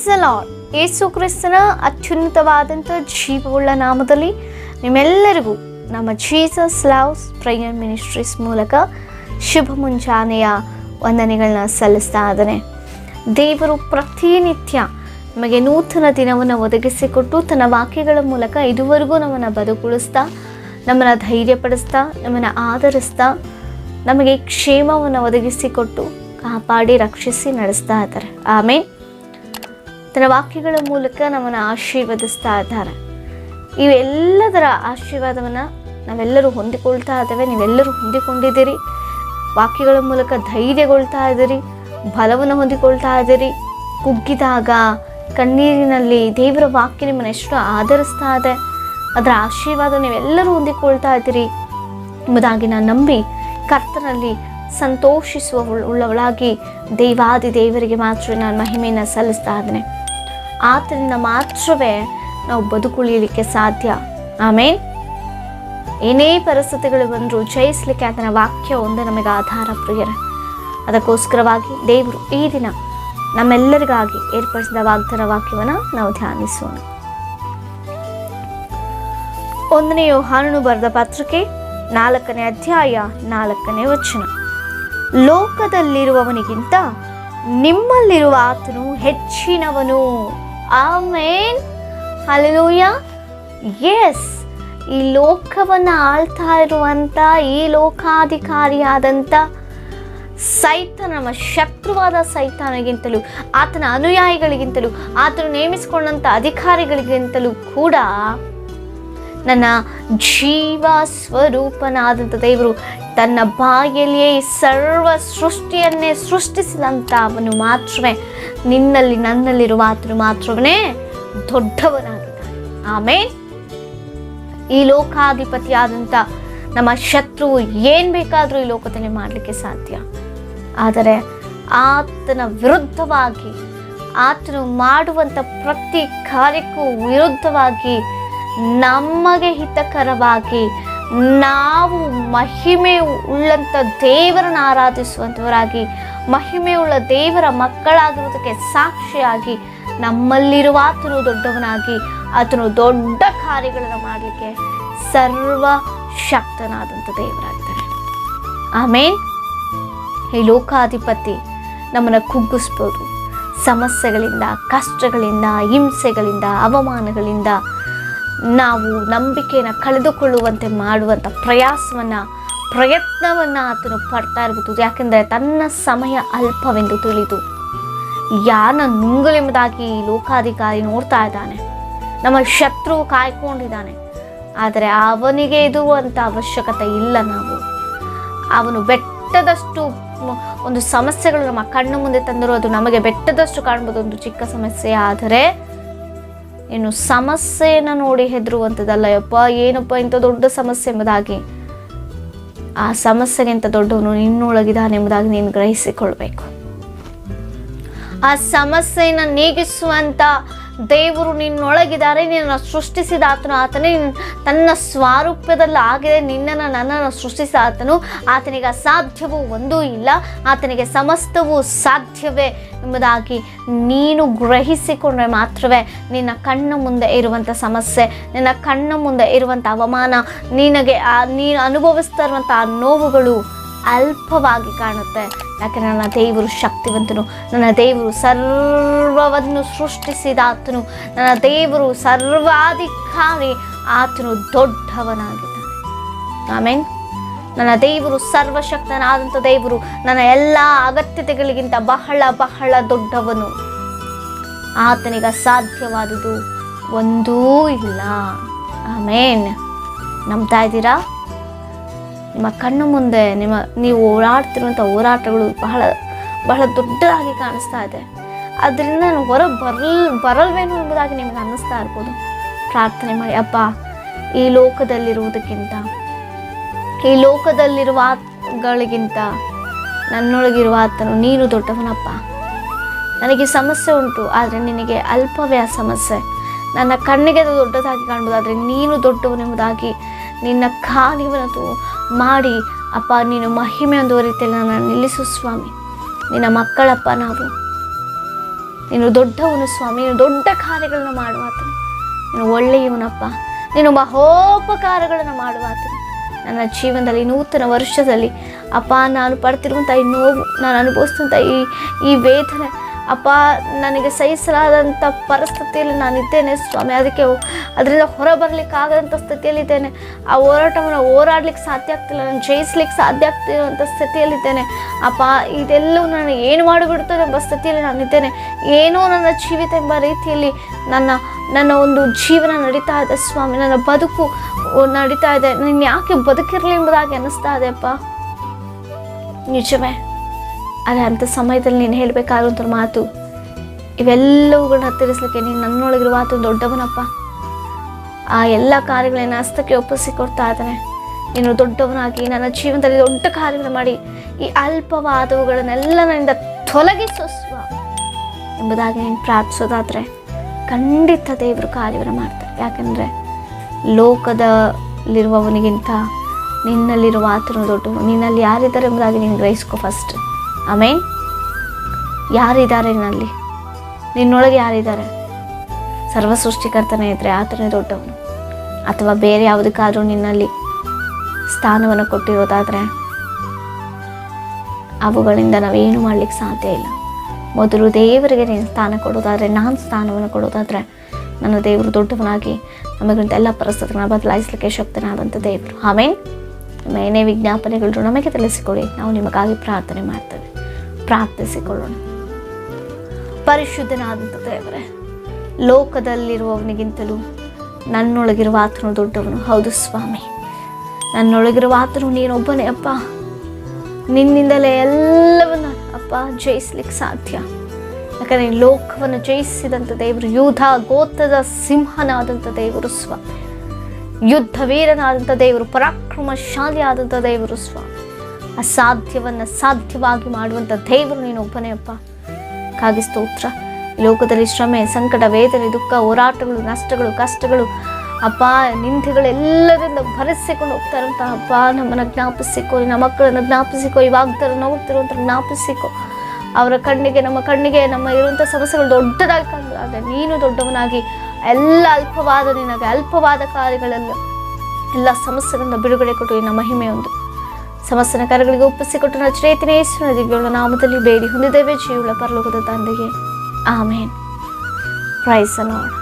Price the lord. ಯೇಸು ಕ್ರಿಸ್ತನ ಅತ್ಯುನ್ನತವಾದಂಥ ಜೀವವುಳ್ಳ ನಾಮದಲ್ಲಿ ನಿಮ್ಮೆಲ್ಲರಿಗೂ ನಮ್ಮ ಜೀಸಸ್ ಲವ್ಸ್ ಪ್ರೇಯರ್ ಮಿನಿಸ್ಟ್ರೀಸ್ ಮೂಲಕ ಶುಭ ಮುಂಜಾನೆಯ ವಂದನೆಗಳನ್ನ ಸಲ್ಲಿಸ್ತಾ ಇದ್ದಾನೆ. ದೇವರು ಪ್ರತಿನಿತ್ಯ ನಮಗೆ ನೂತನ ದಿನವನ್ನು ಒದಗಿಸಿಕೊಟ್ಟು ತನ್ನ ವಾಕ್ಯಗಳ ಮೂಲಕ ಇದುವರೆಗೂ ನಮ್ಮನ್ನು ಬದುಕುಳಿಸ್ತಾ, ನಮ್ಮನ್ನು ಧೈರ್ಯಪಡಿಸ್ತಾ, ನಮ್ಮನ್ನು ಆಧರಿಸ್ತಾ, ನಮಗೆ ಕ್ಷೇಮವನ್ನು ಒದಗಿಸಿಕೊಟ್ಟು ಕಾಪಾಡಿ ರಕ್ಷಿಸಿ ನಡೆಸ್ತಾ ಇದ್ದಾರೆ. ಆಮೇಲೆ ತನ್ನ ವಾಕ್ಯಗಳ ಮೂಲಕ ನಮ್ಮನ್ನು ಆಶೀರ್ವದಿಸ್ತಾ ಇದ್ದಾರೆ. ಇವೆಲ್ಲದರ ಆಶೀರ್ವಾದವನ್ನು ನಾವೆಲ್ಲರೂ ಹೊಂದಿಕೊಳ್ತಾ ಇದ್ದೇವೆ. ನೀವೆಲ್ಲರೂ ಹೊಂದಿಕೊಂಡಿದ್ದೀರಿ. ವಾಕ್ಯಗಳ ಮೂಲಕ ಧೈರ್ಯಗೊಳ್ತಾ ಇದ್ದೀರಿ, ಬಲವನ್ನು ಹೊಂದಿಕೊಳ್ತಾ ಇದ್ದೀರಿ. ಕುಗ್ಗಿದಾಗ ಕಣ್ಣೀರಿನಲ್ಲಿ ದೇವರ ವಾಕ್ಯ ನಿಮ್ಮನ್ನು ಎಷ್ಟು ಆಧರಿಸ್ತಾ ಇದೆ, ಅದರ ಆಶೀರ್ವಾದ ನೀವೆಲ್ಲರೂ ಹೊಂದಿಕೊಳ್ತಾ ಇದ್ದೀರಿ ಎಂಬುದಾಗಿ ನಾನು ನಂಬಿ ಕರ್ತನಲ್ಲಿ ಸಂತೋಷಿಸುವ ಉಳ್ಳವಳಾಗಿ ದೇವಾದಿ ದೇವರಿಗೆ ಮಾತ್ರ ನಾನು ಮಹಿಮೆಯನ್ನು ಸಲ್ಲಿಸ್ತಾ ಇದ್ದೇನೆ. ಆತನಿಂದ ಮಾತ್ರವೇ ನಾವು ಬದುಕುಳಿಯಲಿಕ್ಕೆ ಸಾಧ್ಯ. ಆಮೇಲೆ ಏನೇ ಪರಿಸ್ಥಿತಿಗಳು ಬಂದರೂ ಜಯಿಸಲಿಕ್ಕೆ ಆತನ ವಾಕ್ಯ ಒಂದು ನಮಗೆ ಆಧಾರ ಪ್ರಿಯರೇ. ಅದಕ್ಕೋಸ್ಕರವಾಗಿ ದೇವರು ಈ ದಿನ ನಮ್ಮೆಲ್ಲರಿಗಾಗಿ ಏರ್ಪಡಿಸಿದ ವಾಗ್ದಾನ ವಾಕ್ಯವನ್ನು ನಾವು ಧ್ಯಾನಿಸೋಣ. 1 ಯೋಹಾನನು ಬರೆದ ಪತ್ರಿಕೆ 4ನೇ ಅಧ್ಯಾಯ 4ನೇ ವಚನ. ಲೋಕದಲ್ಲಿರುವವನಿಗಿಂತ ನಿಮ್ಮಲ್ಲಿರುವ ಆತನು ಹೆಚ್ಚಿನವನು. ಆಮೇನ್, ಹಲ್ಲೆಲೂಯಾ. ಎಸ್, ಈ ಲೋಕವನ್ನು ಆಳ್ತಾ ಇರುವಂಥ ಈ ಲೋಕಾಧಿಕಾರಿಯಾದಂಥ ಸೈತಾನ, ನಮ್ಮ ಶತ್ರುವಾದ ಸೈತಾನಿಗಿಂತಲೂ, ಆತನ ಅನುಯಾಯಿಗಳಿಗಿಂತಲೂ, ಆತನು ನೇಮಿಸಿಕೊಂಡಂಥ ಅಧಿಕಾರಿಗಳಿಗಿಂತಲೂ ಕೂಡ ನನ್ನ ಜೀವ ಸ್ವರೂಪನಾದಂಥ ದೇವರು ತನ್ನ ಬಾಯಲ್ಲಿಯೇ ಸರ್ವ ಸೃಷ್ಟಿಯನ್ನೇ ಸೃಷ್ಟಿಸಿದಂಥ ಅವನು ಮಾತ್ರವೇ, ನಿನ್ನಲ್ಲಿ ನನ್ನಲ್ಲಿರುವ ಆತನು ಮಾತ್ರವೇ ದೊಡ್ಡವನಾಗಿದ್ದಾನೆ. ಆಮೇಲೆ ಈ ಲೋಕಾಧಿಪತಿಯಾದಂಥ ನಮ್ಮ ಶತ್ರುವು ಏನು ಬೇಕಾದರೂ ಈ ಲೋಕದಲ್ಲಿ ಮಾಡಲಿಕ್ಕೆ ಸಾಧ್ಯ. ಆದರೆ ಆತನ ವಿರುದ್ಧವಾಗಿ, ಆತನು ಮಾಡುವಂಥ ಪ್ರತಿ ಕಾರ್ಯಕ್ಕೂ ವಿರುದ್ಧವಾಗಿ, ನಮಗೆ ಹಿತಕರವಾಗಿ ನಾವು ಮಹಿಮೆ ಉಳ್ಳಂಥ ದೇವರನ್ನು ಆರಾಧಿಸುವಂಥವರಾಗಿ, ಮಹಿಮೆ ಉಳ್ಳ ದೇವರ ಮಕ್ಕಳಾಗಿರುವುದಕ್ಕೆ ಸಾಕ್ಷಿಯಾಗಿ, ನಮ್ಮಲ್ಲಿರುವ ಆತನು ದೊಡ್ಡವನಾಗಿ, ಆತನು ದೊಡ್ಡ ಕಾರ್ಯಗಳನ್ನು ಮಾಡಲಿಕ್ಕೆ ಸರ್ವ ಶಕ್ತನಾದಂಥ ದೇವರಾಗಿದ್ದಾರೆ. ಆಮೇಲೆ ಈ ಲೋಕಾಧಿಪತಿ ನಮ್ಮನ್ನು ಕುಗ್ಗಿಸ್ಬೋದು. ಸಮಸ್ಯೆಗಳಿಂದ, ಕಷ್ಟಗಳಿಂದ, ಹಿಂಸೆಗಳಿಂದ, ಅವಮಾನಗಳಿಂದ ನಾವು ನಂಬಿಕೆಯನ್ನು ಕಳೆದುಕೊಳ್ಳುವಂತೆ ಮಾಡುವಂಥ ಪ್ರಯತ್ನವನ್ನು ಆತನು ಪಡ್ತಾ ಇರ್ಬೋದು. ಯಾಕೆಂದರೆ ತನ್ನ ಸಮಯ ಅಲ್ಪವೆಂದು ತಿಳಿದು ಯಾನ ನುಂಗಲೆಂಬುದಾಗಿ ಈ ಲೋಕಾಧಿಕಾರಿ ನೋಡ್ತಾ ಇದ್ದಾನೆ. ನಮ್ಮ ಶತ್ರು ಕಾಯ್ಕೊಂಡಿದ್ದಾನೆ. ಆದರೆ ಅವನಿಗೆ ಇದುವಂಥ ಅವಶ್ಯಕತೆ ಇಲ್ಲ. ಅವನು ಬೆಟ್ಟದಷ್ಟು ಒಂದು ಸಮಸ್ಯೆಗಳು ನಮ್ಮ ಕಣ್ಣು ಮುಂದೆ ತಂದರೂ ಅದು ನಮಗೆ ಬೆಟ್ಟದಷ್ಟು ಕಾಣ್ಬೋದು, ಒಂದು ಚಿಕ್ಕ ಸಮಸ್ಯೆ. ಆದರೆ ಇನ್ನು ಸಮಸ್ಯೆಯನ್ನು ನೋಡಿ ಹೆದರುವಂಥದ್ದಲ್ಲ. ಯಪ್ಪ ಏನಪ್ಪ ಇಂಥ ದೊಡ್ಡ ಸಮಸ್ಯೆ ಎಂಬುದಾಗಿ, ಆ ಸಮಸ್ಯೆಗಿಂತ ದೊಡ್ಡವನು ನಿನ್ನೊಳಗಿದ್ದಾನೆ ಎಂಬುದಾಗಿ ನೀನು ಗ್ರಹಿಸಿಕೊಳ್ಬೇಕು. ಆ ಸಮಸ್ಯೆಯನ್ನು ನೀಗಿಸುವಂಥ ದೇವರು ನಿನ್ನೊಳಗಿದ್ದಾರೆ. ನಿನ್ನನ್ನು ಸೃಷ್ಟಿಸಿದ ಆತನು, ಆತನೇ ತನ್ನ ಸ್ವಾರೂಪ್ಯದಲ್ಲಿ ಆಗಿದೆ ನಿನ್ನನ್ನು ನನ್ನನ್ನು ಸೃಷ್ಟಿಸಿದ ಆತನು. ಆತನಿಗೆ ಅಸಾಧ್ಯವೂ ಒಂದೂ ಇಲ್ಲ, ಆತನಿಗೆ ಸಮಸ್ತವೂ ಸಾಧ್ಯವೇ ಎಂಬುದಾಗಿ ನೀನು ಗ್ರಹಿಸಿಕೊಂಡ್ರೆ ಮಾತ್ರವೇ ನಿನ್ನ ಕಣ್ಣ ಮುಂದೆ ಇರುವಂಥ ಸಮಸ್ಯೆ, ನಿನ್ನ ಕಣ್ಣ ಮುಂದೆ ಇರುವಂಥ ಅವಮಾನ, ನೀನು ಅನುಭವಿಸ್ತಾ ಇರುವಂಥ ಆ ನೋವುಗಳು ಅಲ್ಪವಾಗಿ ಕಾಣುತ್ತೆ. ಯಾಕೆಂದರೆ ನನ್ನ ದೇವರು ಶಕ್ತಿವಂತನು, ನನ್ನ ದೇವರು ಸರ್ವವನ್ನು ಸೃಷ್ಟಿಸಿದ ಆತನು, ನನ್ನ ದೇವರು ಸರ್ವಾಧಿಕಾರಿ, ಆತನು ದೊಡ್ಡವನಾಗಿದ್ದಾನೆ. ಆಮೇಲೆ ನನ್ನ ದೇವರು ಸರ್ವಶಕ್ತನಾದಂಥ ದೇವರು ನನ್ನ ಎಲ್ಲ ಅಗತ್ಯತೆಗಳಿಗಿಂತ ಬಹಳ ಬಹಳ ದೊಡ್ಡವನು. ಆತನಿಗೆ ಅಸಾಧ್ಯವಾದುದು ಒಂದೂ ಇಲ್ಲ. ಆಮೇನ್. ನಂಬ್ತಾ ಇದ್ದೀರಾ? ನಿಮ್ಮ ಕಣ್ಣು ಮುಂದೆ ನೀವು ಓಡಾಡ್ತಿರುವಂಥ ಹೋರಾಟಗಳು ಬಹಳ ಬಹಳ ದೊಡ್ಡದಾಗಿ ಕಾಣಿಸ್ತಾ ಇದೆ. ಅದರಿಂದ ನಾನು ಬರಲ್ವೇನು ಎಂಬುದಾಗಿ ನಿಮಗೆ ಅನ್ನಿಸ್ತಾ ಇರ್ಬೋದು. ಪ್ರಾರ್ಥನೆ ಮಾಡಿ, ಅಪ್ಪ, ಈ ಲೋಕದಲ್ಲಿರುವುದಕ್ಕಿಂತ, ಈ ಲೋಕದಲ್ಲಿರುವಗಳಿಗಿಂತ ನನ್ನೊಳಗಿರುವ ಆತನು ನೀನು ದೊಡ್ಡವನಪ್ಪ. ನನಗೆ ಸಮಸ್ಯೆ ಉಂಟು, ಆದರೆ ನಿನಗೆ ಅಲ್ಪವೇ ಆ ಸಮಸ್ಯೆ. ನನ್ನ ಕಣ್ಣಿಗೆ ಅದು ದೊಡ್ಡದಾಗಿ ಕಾಣ್ಬೋದು, ಆದರೆ ನೀನು ದೊಡ್ಡವನೆಂಬುದಾಗಿ ನಿನ್ನ ಕಾರ್ಯವನ್ನು ಮಾಡಿ ಅಪ್ಪ, ನೀನು ಮಹಿಮೆ ಒಂದು ರೀತಿಯಲ್ಲಿ ನನ್ನ ನಿಲ್ಲಿಸು ಸ್ವಾಮಿ. ನಿನ್ನ ಮಕ್ಕಳಪ್ಪ ನಾವು, ನೀನು ದೊಡ್ಡವನು ಸ್ವಾಮಿ, ನೀನು ದೊಡ್ಡ ಕಾರ್ಯಗಳನ್ನು ಮಾಡುವಾತನು, ನೀನು ಒಳ್ಳೆಯವನಪ್ಪ, ನೀನು ಮಹೋಪಕಾರಗಳನ್ನು ಮಾಡುವಾತನು. ನನ್ನ ಜೀವನದಲ್ಲಿ ನೂತನ ವರ್ಷದಲ್ಲಿ ಅಪ್ಪ, ನಾನು ಪಡ್ತಿರುವಂಥ ಈ ನೋವು, ನಾನು ಅನುಭವಿಸಿದಂಥ ಈ ವೇದನೆ ಅಪ್ಪ, ನನಗೆ ಸಹಿಸಲಾದಂಥ ಪರಿಸ್ಥಿತಿಯಲ್ಲಿ ನಾನಿದ್ದೇನೆ ಸ್ವಾಮಿ. ಅದರಿಂದ ಹೊರಬರಲಿಕ್ಕಾಗದಂಥ ಸ್ಥಿತಿಯಲ್ಲಿದ್ದೇನೆ. ಆ ಹೋರಾಟವನ್ನು ಹೋರಾಡ್ಲಿಕ್ಕೆ ಸಾಧ್ಯ ಆಗ್ತಿಲ್ಲ, ನಾನು ಜಯಿಸ್ಲಿಕ್ಕೆ ಸಾಧ್ಯ ಆಗ್ತಿರೋಂಥ ಸ್ಥಿತಿಯಲ್ಲಿದ್ದೇನೆ ಅಪ್ಪ. ಇದೆಲ್ಲವೂ ನಾನು ಏನು ಮಾಡಿಬಿಡ್ತದೆ ಎಂಬ ಸ್ಥಿತಿಯಲ್ಲಿ ನಾನಿದ್ದೇನೆ. ಏನೋ ನನ್ನ ಜೀವಿತ ಎಂಬ ರೀತಿಯಲ್ಲಿ ನನ್ನ ಒಂದು ಜೀವನ ನಡೀತಾ ಇದೆ ಸ್ವಾಮಿ, ನನ್ನ ಬದುಕು ನಡೀತಾ ಇದೆ. ನೀನು ಯಾಕೆ ಬದುಕಿರಲಿ ಎಂಬುದಾಗಿ ಅನ್ನಿಸ್ತಾ ಇದೆ ಅಪ್ಪ. ನಿಜವೇ, ಅದೇ ಅಂಥ ಸಮಯದಲ್ಲಿ ನೀನು ಹೇಳಬೇಕಾದಂಥ ಮಾತು, ಇವೆಲ್ಲವುಗಳನ್ನ ಹತ್ತಿರಿಸಲಿಕ್ಕೆ ನೀನು ನನ್ನೊಳಗಿರುವ ಆತ ದೊಡ್ಡವನಪ್ಪ. ಆ ಎಲ್ಲ ಕಾರ್ಯಗಳನ್ನ ಹಸ್ತಕ್ಕೆ ಒಪ್ಪಿಸಿಕೊಡ್ತಾ ಇದ್ದಾನೆ. ನೀನು ದೊಡ್ಡವನಾಗಿ ನನ್ನ ಜೀವನದಲ್ಲಿ ದೊಡ್ಡ ಕಾರ್ಯಗಳು ಮಾಡಿ ಈ ಅಲ್ಪವಾದವುಗಳನ್ನೆಲ್ಲ ನನ್ನಿಂದ ತೊಲಗಿಸೋ ಸ್ವಾಮಿ ಎಂಬುದಾಗಿ ನೀನು ಪ್ರಾರ್ಥಿಸೋದಾದರೆ ಖಂಡಿತ ದೇವರು ಕಾರ್ಯವನ್ನು ಮಾಡ್ತಾರೆ. ಯಾಕಂದರೆ ಲೋಕದಲ್ಲಿರುವವನಿಗಿಂತ ನಿನ್ನಲ್ಲಿರುವ ಆತನು ದೊಡ್ಡವನು. ನಿನ್ನಲ್ಲಿ ಯಾರಿದ್ದಾರೆ ಎಂಬುದಾಗಿ ನೀನು ಗ್ರಹಿಸ್ಕೊ ಫಸ್ಟ್. ಆಮೇನ್. ಯಾರಿದ್ದಾರೆ ನಿನ್ನೊಳಗೆ ಯಾರಿದ್ದಾರೆ? ಸರ್ವ ಸೃಷ್ಟಿಕರ್ತನೇ ಇದ್ದರೆ ಆತನೇ ದೊಡ್ಡವನು. ಅಥವಾ ಬೇರೆ ಯಾವುದಕ್ಕಾದರೂ ನಿನ್ನಲ್ಲಿ ಸ್ಥಾನವನ್ನು ಕೊಟ್ಟಿರೋದಾದರೆ ಅವುಗಳಿಂದ ನಾವೇನು ಮಾಡಲಿಕ್ಕೆ ಸಾಧ್ಯ ಇಲ್ಲ. ಮೊದಲು ದೇವರಿಗೆ ನೀನು ಸ್ಥಾನ ಕೊಡೋದಾದರೆ, ನಾನು ಸ್ಥಾನವನ್ನು ಕೊಡೋದಾದರೆ, ನನ್ನ ದೇವರು ದೊಡ್ಡವನಾಗಿ ನಮಗಿಂತ ಎಲ್ಲ ಪರಿಸ್ಥಿತಿಗಳನ್ನ ಬದಲಾಯಿಸಲಿಕ್ಕೆ ಶಕ್ತನಾದಂಥ ದೇವರು. ಆಮೇನ್. ಏನೇ ವಿಜ್ಞಾಪನೆಗಳು ನಮಗೆ ತಿಳಿಸಿಕೊಡಿ, ನಾವು ನಿಮಗಾಗಿ ಪ್ರಾರ್ಥನೆ ಮಾಡ್ತೇವೆ. ಪ್ರಾರ್ಥಿಸಿಕೊಳ್ಳೋಣ. ಪರಿಶುದ್ಧನಾದಂಥ ದೇವರೇ, ಲೋಕದಲ್ಲಿರುವವನಿಗಿಂತಲೂ ನನ್ನೊಳಗಿರುವ ಆತನು ದೊಡ್ಡವನು. ಹೌದು ಸ್ವಾಮಿ, ನನ್ನೊಳಗಿರುವ ಆತನು ನೀನೊಬ್ಬನೇ ಅಪ್ಪ. ನಿನ್ನಿಂದಲೇ ಎಲ್ಲವನ್ನ ಅಪ್ಪ ಜಯಿಸ್ಲಿಕ್ಕೆ ಸಾಧ್ಯ. ಯಾಕಂದರೆ ಲೋಕವನ್ನು ಜಯಿಸಿದಂಥ ದೇವರು, ಯೂಧ ಗೋತ್ರದ ಸಿಂಹನಾದಂಥ ದೇವರು ಸ್ವಾಮಿ, ಯುದ್ಧ ವೀರನಾದಂಥ ದೇವರು, ಪರಾಕ್ರಮಶಾಲಿ ಆದಂಥ ದೇವರು ಸ್ವಾಮಿ. ಅಸಾಧ್ಯವನ್ನು ಸಾಧ್ಯವಾಗಿ ಮಾಡುವಂಥ ದೇವರು ನೀನು ಒಬ್ಬನೇ ಅಪ್ಪ. ಕಾಗಿ ಸ್ತೋತ್ರ. ಲೋಕದಲ್ಲಿ ಶ್ರಮೆ, ಸಂಕಟ, ವೇದನೆ, ದುಃಖ, ಹೋರಾಟಗಳು, ನಷ್ಟಗಳು, ಕಷ್ಟಗಳು ಅಪ್ಪ, ನಿಂದೆಗಳೆಲ್ಲರಿಂದ ಭರಿಸಿಕೊಂಡು ಹೋಗ್ತಾರಂತ ಅಪ್ಪ, ನಮ್ಮನ್ನು ಜ್ಞಾಪಿಸಿಕೊ, ನಮ್ಮ ಮಕ್ಕಳನ್ನು ಜ್ಞಾಪಿಸಿಕೊ, ಈ ವಾಗ್ದಾನ ಹೋಗ್ತಿರುವಂಥ ಜ್ಞಾಪಿಸಿಕೊ. ಅವರ ಕಣ್ಣಿಗೆ ನಮ್ಮ ಇರುವಂಥ ಸಮಸ್ಯೆಗಳು ದೊಡ್ಡದಾಗಿ ಕಂಡು, ಆದರೆ ನೀನು ದೊಡ್ಡವನಾಗಿ ಎಲ್ಲ ನಿನಗೆ ಅಲ್ಪವಾದ ಕಾರ್ಯಗಳೆಲ್ಲ ಎಲ್ಲ ಸಮಸ್ಯೆಗಳಿಂದ ಬಿಡುಗಡೆ ಕೊಟ್ಟು ನಿನ್ನ ಮಹಿಮೆಯೊಂದು ಸಮಸ್ಯೆನ ಕರಗಳಿಗೆ ಒಪ್ಪಿಸಿಕೊಟ್ಟು ನಜರೇತಿನ ಯೇಸುವಿನ ದಿವ್ಯಗಳ ನಾಮದಲ್ಲಿ ಬೇಡಿ ಹೊಂದಿದ್ದೇವೆ ಜೀವಳ ಪರಲೋಕದ ತಂದೆಗೆ. ಆಮೇನ್. Praise the lord.